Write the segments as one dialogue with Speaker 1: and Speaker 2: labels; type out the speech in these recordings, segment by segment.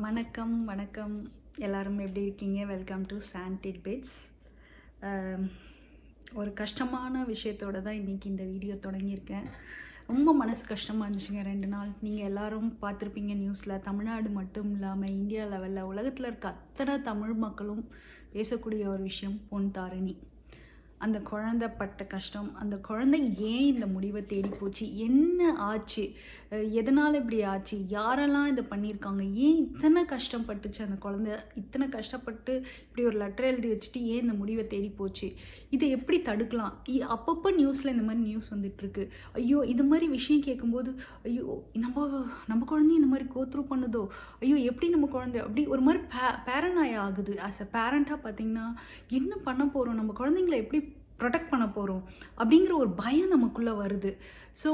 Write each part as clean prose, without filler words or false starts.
Speaker 1: வணக்கம் வணக்கம் எல்லாரும் எப்படி இருக்கீங்க? வெல்கம் டு சாண்டிட் பிட்ஸ். ஒரு கஷ்டமான விஷயத்தோடு தான் இன்றைக்கி இந்த வீடியோ தொடங்கியிருக்கேன். ரொம்ப மனசு கஷ்டமாக இருந்துச்சுங்க 2 நாள். நீங்கள் எல்லோரும் பார்த்துருப்பீங்க நியூஸில். தமிழ்நாடு மட்டும் இல்லாமல் இந்தியா லெவலில் உலகத்தில் இருக்க அத்தனை தமிழ் மக்களும் பேசக்கூடிய ஒரு விஷயம் பொன் தாரிணி. அந்த குழந்தை பட்ட கஷ்டம், அந்த குழந்தை ஏன் இந்த முடிவை தேடி போச்சு, என்ன ஆச்சு, எதனால் இப்படி ஆச்சு, யாரெல்லாம் இதை பண்ணியிருக்காங்க, ஏன் இத்தனை கஷ்டப்பட்டுச்சு அந்த குழந்தை, இத்தனை கஷ்டப்பட்டு இப்படி ஒரு லெட்டர் எழுதி வச்சுட்டு ஏன் இந்த முடிவை தேடி போச்சு, இதை எப்படி தடுக்கலாம். அப்பப்போ நியூஸில் இந்த மாதிரி நியூஸ் வந்துட்டுருக்கு. ஐயோ இது மாதிரி விஷயம் கேட்கும்போது ஐயோ நம்ம குழந்தைய இந்த மாதிரி கோத்ரூ பண்ணுதோ, ஐயோ எப்படி நம்ம குழந்தை அப்படி ஒரு மாதிரி பேரனாய் ஆகுது. ஆஸ் அ பேரண்ட்டாக பார்த்திங்கன்னா என்ன பண்ண போகிறோம், நம்ம குழந்தைங்கள எப்படி ப்ரொடெக்ட் பண்ண போகிறோம் அப்படிங்கிற ஒரு பயம் நமக்குள்ளே வருது. ஸோ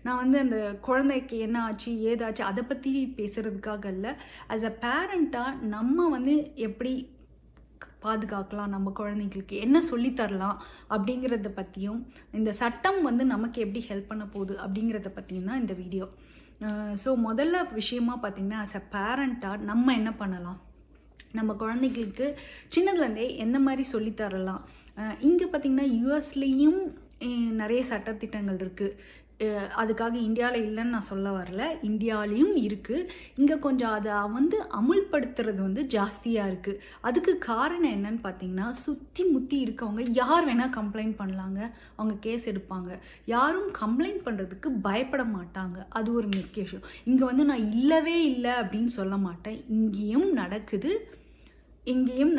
Speaker 1: நான் அந்த குழந்தைக்கு என்ன ஆச்சு ஏதாச்சு அதை பற்றி பேசுகிறதுக்காக இல்லை, ஆஸ் அ பேரண்ட்டாக நம்ம எப்படி பாதுகாக்கலாம், நம்ம குழந்தைங்களுக்கு என்ன சொல்லித்தரலாம் அப்படிங்கிறத பற்றியும், இந்த சட்டம் நமக்கு எப்படி ஹெல்ப் பண்ண போகுது அப்படிங்கிறத பற்றியும் தான் இந்த வீடியோ. ஸோ முதல்ல விஷயமா பார்த்திங்கன்னா, ஆஸ் அ பேரண்ட்டாக நம்ம என்ன பண்ணலாம், நம்ம குழந்தைங்களுக்கு சின்னதுலேருந்தே எந்த மாதிரி சொல்லித்தரலாம். இங்கே பார்த்திங்கன்னா யூஎஸ்லேயும் நிறைய சட்டத்திட்டங்கள் இருக்குது. அதுக்காக இந்தியாவில் இல்லைன்னு நான் சொல்ல வரல, இந்தியாவிலையும் இருக்குது. இங்கே கொஞ்சம் அதை அமுல்படுத்துறது ஜாஸ்தியாக இருக்குது. அதுக்கு காரணம் என்னன்னு பார்த்தீங்கன்னா, சுற்றி முற்றி இருக்கவங்க யார் வேணால் கம்ப்ளைண்ட் பண்ணலாங்க, அவங்க கேஸ் எடுப்பாங்க. யாரும் கம்ப்ளைண்ட் பண்ணுறதுக்கு பயப்பட மாட்டாங்க. அது ஒரு முக்கிய விஷயம். இங்கே நான் இல்லவே இல்லை அப்படின்னு சொல்ல மாட்டேன், இங்கேயும் நடக்குது, இங்கேயும்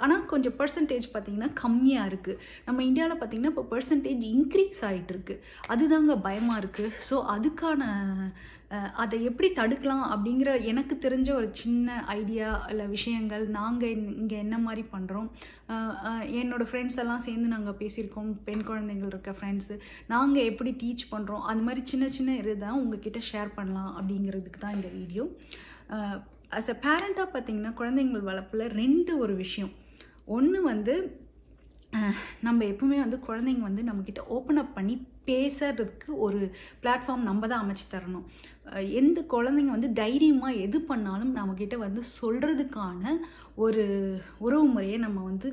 Speaker 1: ஆனால் கொஞ்சம் பர்சன்டேஜ் பார்த்திங்கன்னா கம்மியாக இருக்குது. நம்ம இந்தியாவில் பார்த்திங்கன்னா இப்போ பர்சன்டேஜ் இன்க்ரீஸ் ஆகிட்டுருக்கு. அதுதாங்க பயமாக இருக்குது. ஸோ அதுக்கான அதை எப்படி தடுக்கலாம் அப்படிங்கிற எனக்கு தெரிஞ்ச ஒரு சின்ன ஐடியா இல்லை விஷயங்கள் நாங்கள் இங்கே என்ன மாதிரி பண்ணுறோம். என்னோடய ஃப்ரெண்ட்ஸ் எல்லாம் சேர்ந்து நாங்கள் பேசியிருக்கோம், பெண் குழந்தைகள் இருக்க ஃப்ரெண்ட்ஸு, நாங்கள் எப்படி டீச் பண்ணுறோம், அது மாதிரி சின்ன சின்ன இது தான் உங்ககிட்ட ஷேர் பண்ணலாம் அப்படிங்கிறதுக்கு தான் இந்த வீடியோ. ஆஸ் அ பேரண்ட்டாக பார்த்திங்கன்னா, குழந்தைங்கள் வளர்ப்பில் 2 ஒரு விஷயம். ஒன்று நம்ம எப்பவுமே குழந்தைங்க நம்மக்கிட்ட ஓப்பன் அப் பண்ணி பேசுறதுக்கு ஒரு பிளாட்ஃபார்ம் நம்ம தான் அமைச்சு தரணும். எந்த குழந்தைங்க தைரியமாக எது பண்ணாலும் நம்மக்கிட்ட சொல்கிறதுக்கான ஒரு உறவு முறையை நம்ம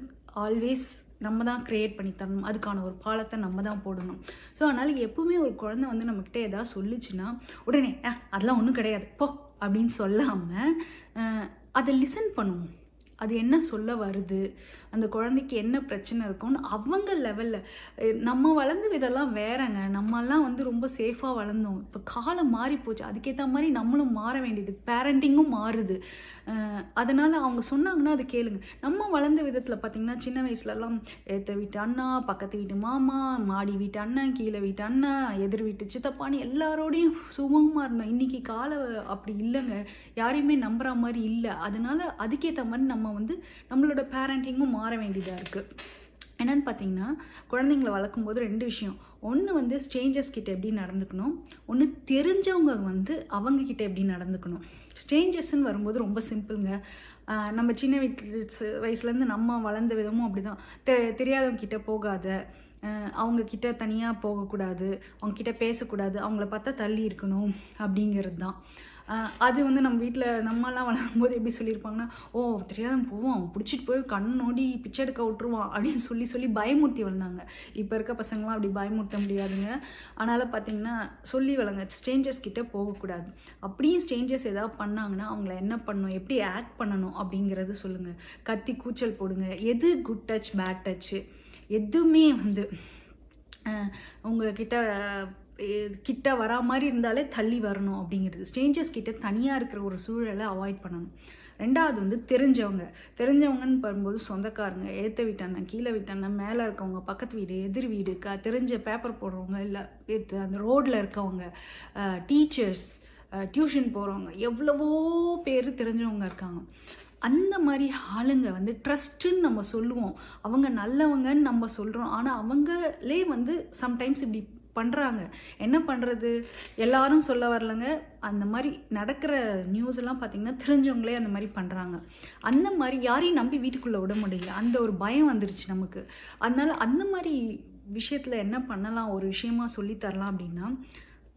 Speaker 1: ஆல்வேஸ் நம்ம தான் க்ரியேட் பண்ணி தரணும். அதுக்கான ஒரு பாலத்தை நம்ம தான் போடணும். ஸோ அதனால் எப்பவுமே ஒரு குழந்தை நம்மக்கிட்ட எதாவது சொல்லிச்சுன்னா உடனே அதெல்லாம் ஒன்றும் கிடையாது போ அப்படின்னு சொல்லாமல் அதை லிசன் பண்ணுவோம். அது என்ன சொல்ல வருது, அந்த குழந்தைக்கு என்ன பிரச்சனை இருக்கும்னு அவங்க லெவலில். நம்ம வளர்ந்த விதெல்லாம் வேறங்க. நம்மெல்லாம் ரொம்ப சேஃபாக வளர்ந்தோம். இப்போ காலம் மாறி போச்சு, அதுக்கேற்ற மாதிரி நம்மளும் மாற வேண்டியது, பேரண்டிங்கும் மாறுது. அதனால் அவங்க சொன்னாங்கன்னா அது கேளுங்க. நம்ம வளர்ந்த விதத்தில் பார்த்திங்கன்னா, சின்ன வயசுலலாம் ஏற்ற வீட்டு அண்ணா, பக்கத்து வீட்டு மாமா, மாடி வீட்டு அண்ணன், கீழே வீட்டு அண்ணன், எதிர் வீட்டு சித்தப்பானி எல்லாரோடையும் சுமூகமாக இருந்தோம். இன்றைக்கி காலம் அப்படி இல்லைங்க, யாரையுமே நம்புகிற மாதிரி இல்லை. அதனால் அதுக்கேற்ற மாதிரி நம்ம நம்மளோட பேரண்டிங்கும் மாற வேண்டியதாக இருக்குது. என்னென்னு பார்த்தீங்கன்னா, குழந்தைங்களை வளர்க்கும்போது 2 விஷயம். ஒன்று ஸ்ட்ரேஞ்சர்ஸ் கிட்ட எப்படி நடந்துக்கணும், ஒன்று தெரிஞ்சவங்க அவங்கக்கிட்ட எப்படி நடந்துக்கணும். ஸ்ட்ரேஞ்சர்ஸ்ன்னு வரும்போது ரொம்ப சிம்பிளுங்க. நம்ம சின்ன வயசுலேருந்து நம்ம வளர்ந்த விதமும் அப்படி தான். தெரியாதவங்க கிட்ட போகாத, அவங்கக்கிட்ட தனியாக போகக்கூடாது, அவங்கக்கிட்ட பேசக்கூடாது, அவங்கள பார்த்தா தள்ளி இருக்கணும் அப்படிங்கிறது தான். அது நம்ம வீட்டில் நம்மலாம் வளரும்போது எப்படி சொல்லியிருப்பாங்கன்னா, ஓ தெரியாதவன் போவான், பிடிச்சிட்டு போய் கண் நோடி பிச்சை எடுக்க விட்டுருவான் அப்படின்னு சொல்லி பயமுறுத்தி வளர்ந்தாங்க. இப்போ இருக்க பசங்களாம் அப்படி பயமுறுத்த முடியாதுங்க. அதனால் பார்த்திங்கன்னா சொல்லி வளங்க, ஸ்ட்ரேஞ்சர்ஸ் கிட்டே போகக்கூடாது. அப்படியும் ஸ்ட்ரேஞ்சர்ஸ் ஏதாவது பண்ணாங்கன்னா அவங்கள என்ன பண்ணணும், எப்படி ஆக்ட் பண்ணணும் அப்படிங்கிறது சொல்லுங்கள். கத்தி கூச்சல் போடுங்க. எது குட் டச் பேட் டச்சு எதுவுமே கிட்ட வரா மாதிரி இருந்தாலே தள்ளி வரணும் அப்படிங்கிறது. ஸ்ட்ரேஞ்சர்ஸ் கிட்ட தனியாக இருக்கிற ஒரு சூழலை அவாய்ட் பண்ணணும். 2வது தெரிஞ்சவங்கன்னு வரும்போது சொந்தக்காரங்க, ஏற்ற வீட்டாண்ணன், கீழே வீட்டாண்ணன், மேலே இருக்கவங்க, பக்கத்து வீடு, எதிர் வீடு, தெரிஞ்ச பேப்பர் போடுறவங்க, இல்லை அந்த ரோட்டில் இருக்கவங்க, டீச்சர்ஸ், டியூஷன் போகிறவங்க, எவ்வளவோ பேர் தெரிஞ்சவங்க இருக்காங்க. அந்த மாதிரி ஆளுங்க ட்ரஸ்ட்டுன்னு நம்ம சொல்லுவோம், அவங்க நல்லவங்கன்னு நம்ம சொல்கிறோம். ஆனால் அவங்களே சம்டைம்ஸ் இப்படி பண்ணுறாங்க. என்ன பண்ணுறது, எல்லாரும் சொல்ல வரலங்க. அந்த மாதிரி நடக்கிற நியூஸ் எல்லாம் பார்த்திங்கன்னா தெரிஞ்சவங்களே அந்த மாதிரி பண்ணுறாங்க. அந்த மாதிரி யாரையும் நம்பி வீட்டுக்குள்ளே விட முடியல, அந்த ஒரு பயம் வந்துருச்சு நமக்கு. அதனால் அந்த மாதிரி விஷயத்தில் என்ன பண்ணலாம், ஒரு விஷயமா சொல்லித்தரலாம் அப்படின்னா,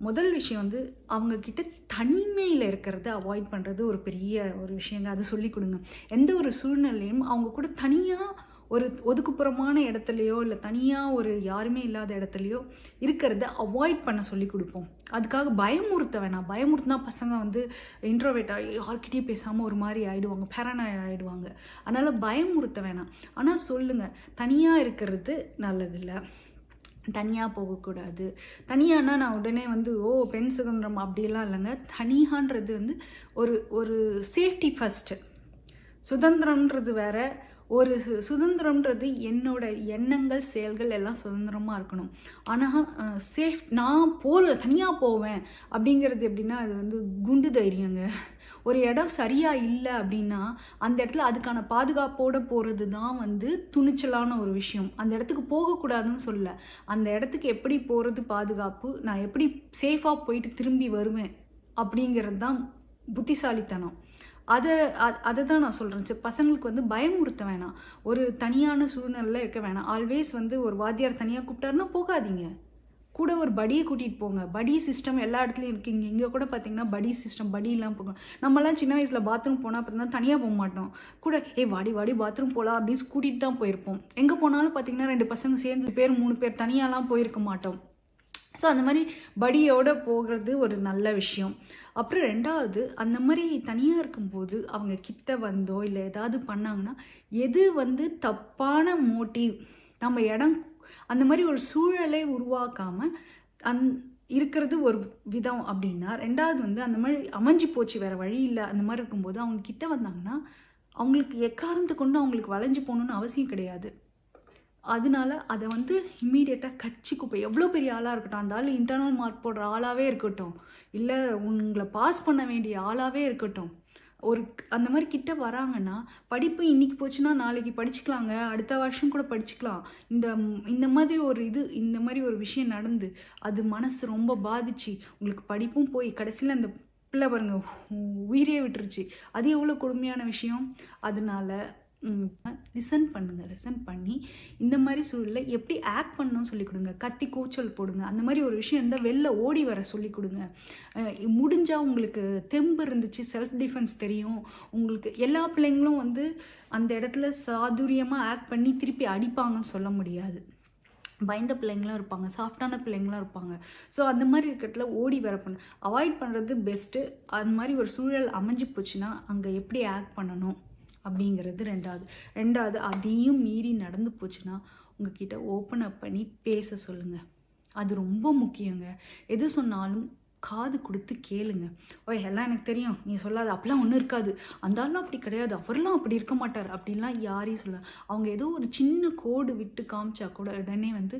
Speaker 1: முதல் விஷயம் வந்து அவங்கக்கிட்ட தனிமையில் இருக்கிறத அவாய்ட் பண்ணுறது ஒரு பெரிய ஒரு விஷயங்க. அது சொல்லிக் கொடுங்க. எந்த ஒரு சூழ்நிலையும் அவங்க கூட தனியாக ஒரு ஒதுக்குப்புறமான இடத்துலையோ இல்லை தனியாக ஒரு யாருமே இல்லாத இடத்துலையோ இருக்கிறத அவாய்ட் பண்ண சொல்லி கொடுப்போம். அதுக்காக பயமுறுத்த வேணாம். பயமுறுத்தினா பசங்க வந்து இன்ட்ரோவேட்டாக யார்கிட்டையும் பேசாமல் ஒரு மாதிரி ஆகிடுவாங்க, பேரனாய் ஆகிடுவாங்க. அதனால் பயமுறுத்த வேணாம். ஆனால் சொல்லுங்கள், தனியாக இருக்கிறது நல்லதில்லை, தனியாக போகக்கூடாது. தனியானா நான் உடனே வந்து பெண் சுதந்திரம் அப்படியெல்லாம் இல்லைங்க. தனியான்றது வந்து ஒரு ஒரு சேஃப்டி ஃபஸ்ட்டு. சுதந்திரம்ன்றது வேற. ஒரு சுதந்திரம்ன்றது என்னோட எண்ணங்கள் செயல்கள் எல்லாம் சுதந்திரமாக இருக்கணும். ஆனால் நான் தனியாக போவேன் அப்படிங்கிறது எப்படின்னா, அது வந்து குண்டு தைரியங்க. ஒரு இடம் சரியாக இல்லை அப்படின்னா அந்த இடத்துல அதுக்கான பாதுகாப்போடு போகிறது தான் வந்து துணிச்சலான ஒரு விஷயம். அந்த இடத்துக்கு போகக்கூடாதுன்னு சொல்ல, அந்த இடத்துக்கு எப்படி போகிறது பாதுகாப்பு, நான் எப்படி சேஃபாக போயிட்டு திரும்பி வருவேன் அப்படிங்கிறது தான் புத்திசாலித்தனம். அதை தான் நான் சொல்கிறேன். சரி, பசங்களுக்கு வந்து பயமுறுத்த வேணாம். ஒரு தனியான சூழ்நிலையில் இருக்க வேணாம். ஆல்வேஸ் வந்து ஒரு வாத்தியார் தனியாக கூப்பிட்டாருன்னா போகாதீங்க. கூட ஒரு படியை கூட்டிகிட்டு போங்க. படி சிஸ்டம் எல்லா இடத்துலையும் இருக்குங்க. இங்கே கூட பார்த்தீங்கன்னா படி சிஸ்டம், படியெலாம் போங்க. நம்மலாம் சின்ன வயசில் பாத்ரூம் போனால் பார்த்தீங்கன்னா தனியாக போக மாட்டோம். கூட வாடி பாத்ரூம் போகலாம் அப்படின்னு கூட்டிகிட்டு தான் போயிருப்போம். எங்கே போனாலும் பார்த்தீங்கன்னா 2 பசங்க சேர்ந்து 3 பேர் தனியாலாம் போயிருக்க மாட்டோம். ஸோ அந்த மாதிரி படியோடு போகிறது ஒரு நல்ல விஷயம். அப்புறம் 2வது, அந்த மாதிரி தனியாக இருக்கும்போது அவங்க கிட்ட வந்தோ இல்லை ஏதாவது பண்ணாங்கன்னா, எது வந்து தப்பான மோட்டிவ், நம்ம இடம் அந்த மாதிரி ஒரு சூழலை உருவாக்காமல் இருக்கிறது ஒரு விதம் அப்படின்னா, 2வது வந்து அந்த மாதிரி அமைஞ்சு போச்சு, வேறு வழி இல்லை, அந்த மாதிரி இருக்கும்போது அவங்க கிட்ட வந்தாங்கன்னா அவங்களுக்கு எக்காரணத்தை கொண்டு அவங்களுக்கு வளைஞ்சு போகணுன்னு அவசியம் கிடையாது. அதனால அதை வந்து இம்மீடியட்டாக கட்சி குப்பை, எவ்வளோ பெரிய ஆளாக இருக்கட்டும், அந்த ஆள் இன்டர்னல் மார்க் போடுற ஆளாகவே இருக்கட்டும், இல்லை உங்களை பாஸ் பண்ண வேண்டிய ஆளாகவே இருக்கட்டும், அந்த மாதிரி கிட்ட வராங்கன்னா, படிப்பு இன்றைக்கி போச்சுன்னா நாளைக்கு படிச்சுக்கலாங்க, அடுத்த வருஷம் கூட படிச்சுக்கலாம். இந்த மாதிரி இந்த மாதிரி ஒரு விஷயம் நடந்து அது மனசு ரொம்ப பாதிச்சு உங்களுக்கு படிப்பும் போய் கடைசியில் அந்த பிள்ளை பாருங்க உயிரே விட்டுருச்சு. அது எவ்வளோ கொடுமையான விஷயம். அதனால லிசன் பண்ணி இந்த மாதிரி சூழலில் எப்படி ஆக்ட் பண்ணணும்னு சொல்லிக் கொடுங்க. கத்தி கூச்சல் போடுங்க. அந்த மாதிரி ஒரு விஷயம் இருந்தால் வெளில ஓடி வர சொல்லிக் கொடுங்க. முடிஞ்சால் உங்களுக்கு தெம்பு இருந்துச்சு, செல்ஃப் டிஃபென்ஸ் தெரியும் உங்களுக்கு. எல்லா பிள்ளைங்களும் வந்து அந்த இடத்துல சாதுரியமாக ஆக்ட் பண்ணி திருப்பி அடிப்பாங்கன்னு சொல்ல முடியாது. பயந்த பிள்ளைங்களும் இருப்பாங்க, சாஃப்டான பிள்ளைங்களும் இருப்பாங்க. ஸோ அந்த மாதிரி இருக்கிறதுல ஓடி வர அவாய்ட் பண்ணுறது பெஸ்ட்டு. அந்த மாதிரி ஒரு சூழல் அமைஞ்சு போச்சுன்னா அங்கே எப்படி ஆக்ட் பண்ணணும் அப்படிங்கிறது 2வது. அதையும் மீறி நடந்து போச்சுன்னா உங்ககிட்ட ஓப்பன் அப் பண்ணி பேச சொல்லுங்கள். அது ரொம்ப முக்கியங்க. எது சொன்னாலும் காது கொடுத்து கேளுங்க. எல்லாம் எனக்கு தெரியும், நீ சொல்லாது, அப்படிலாம் ஒன்றும் இருக்காது, அந்த ஆளும் அப்படி கிடையாது, அவரெல்லாம் அப்படி இருக்க மாட்டார் அப்படின்லாம் யாரையும் சொல்ல. அவங்க ஏதோ ஒரு சின்ன கோடு விட்டு காமிச்சா கூட உடனே வந்து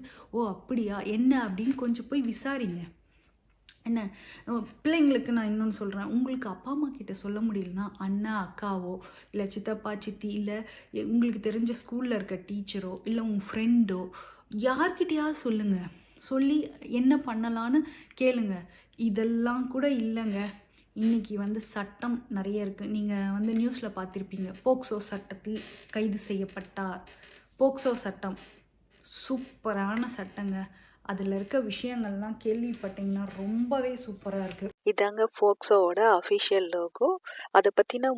Speaker 1: அப்படியா என்ன அப்படின்னு கொஞ்சம் போய் விசாரிங்க. என்ன பிள்ளைங்களுக்கு நான் இன்னொன்று சொல்கிறேன், உங்களுக்கு அப்பா அம்மா கிட்ட சொல்ல முடியலன்னா அண்ணா அக்காவோ இல்லை சித்தப்பா சித்தி இல்லை உங்களுக்கு தெரிஞ்ச ஸ்கூலில் இருக்க டீச்சரோ இல்லை உங்கள் ஃப்ரெண்டோ யார்கிட்டையாவது சொல்லுங்கள். சொல்லி என்ன பண்ணலான்னு கேளுங்க. இதெல்லாம் கூட இல்லைங்க, இன்றைக்கி வந்து சட்டம் நிறைய இருக்குது. நீங்கள் வந்து நியூஸில் பார்த்துருப்பீங்க, போக்சோ சட்டத்தில் கைது செய்யப்பட்டார். போக்சோ சட்டம் சூப்பரான சட்டங்க. அதில் இருக்க விஷயங்கள்லாம் கேள்விப்பட்டிங்கன்னா ரொம்பவே சூப்பராக இருக்குது.
Speaker 2: இதாங்க போக்சோவோட அஃபிஷியல் லோகோ. அதை பற்றின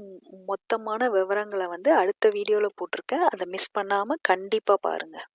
Speaker 2: மொத்தமான விவரங்களை வந்து அடுத்த வீடியோவில் போட்டிருக்கேன். அதை மிஸ் பண்ணாமல் கண்டிப்பாக பாருங்கள்.